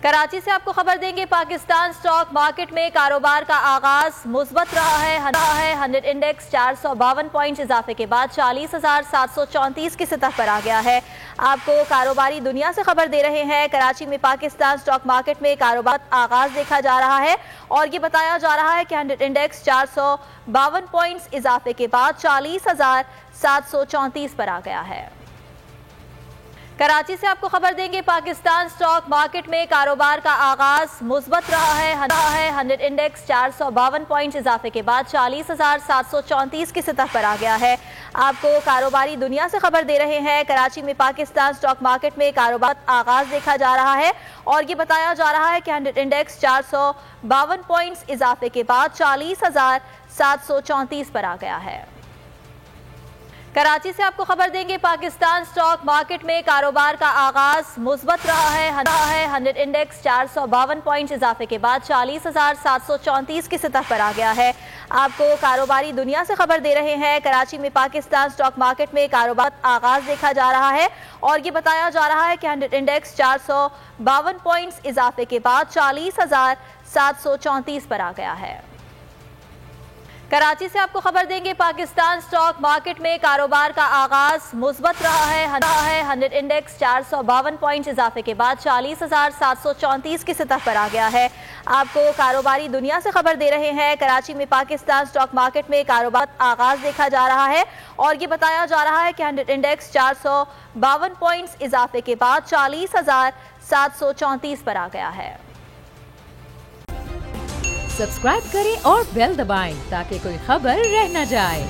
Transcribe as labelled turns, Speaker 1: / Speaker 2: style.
Speaker 1: کراچی سے آپ کو خبر دیں گے، پاکستان سٹاک مارکیٹ میں کاروبار کا آغاز مثبت رہا ہے۔ 100 انڈیکس 452 پوائنٹ اضافے کے بعد 40,734 کی سطح پر آ گیا ہے۔ آپ کو کاروباری دنیا سے خبر دے رہے ہیں۔ کراچی میں پاکستان سٹاک مارکیٹ میں کاروبار آغاز دیکھا جا رہا ہے اور یہ بتایا جا رہا ہے کہ 100 انڈیکس 452 پوائنٹس اضافے کے بعد 40,734 پر آ گیا ہے۔ کراچی سے آپ کو خبر دیں گے، پاکستان سٹاک مارکیٹ میں کاروبار کا آغاز مثبت رہا ہے۔ 100 انڈیکس 452 پوائنٹ اضافے کے بعد 40,734 کی سطح پر آ گیا ہے۔ آپ کو کاروباری دنیا سے خبر دے رہے ہیں۔ کراچی میں پاکستان سٹاک مارکیٹ میں کاروبار آغاز دیکھا جا رہا ہے اور یہ بتایا جا رہا ہے کہ 100 انڈیکس 452 پوائنٹس اضافے کے بعد 40,734 پر آ گیا ہے۔ کراچی سے آپ کو خبر دیں گے، پاکستان سٹاک مارکیٹ میں کاروبار کا آغاز مثبت رہا ہے۔ 100 انڈیکس 452 پوائنٹ اضافے کے بعد 40,734 کی سطح پر آ گیا ہے۔ آپ کو کاروباری دنیا سے خبر دے رہے ہیں۔ کراچی میں پاکستان سٹاک مارکیٹ میں کاروبار آغاز دیکھا جا رہا ہے اور یہ بتایا جا رہا ہے کہ 100 انڈیکس 452 پوائنٹس اضافے کے بعد 40,734 پر آ گیا ہے۔ کراچی سے آپ کو خبر دیں گے، پاکستان سٹاک مارکیٹ میں کاروبار کا آغاز مثبت رہا ہے۔ 100 انڈیکس 452 پوائنٹ اضافے کے بعد 40,734 کی سطح پر آ گیا ہے۔ آپ کو کاروباری دنیا سے خبر دے رہے ہیں۔ کراچی میں پاکستان سٹاک مارکیٹ میں کاروبار آغاز دیکھا جا رہا ہے اور یہ بتایا جا رہا ہے کہ 100 انڈیکس 452 پوائنٹس اضافے کے بعد 40,734 پر آ گیا ہے۔
Speaker 2: سبسکرائب کریں اور بیل دبائیں تاکہ کوئی خبر رہ نہ جائے۔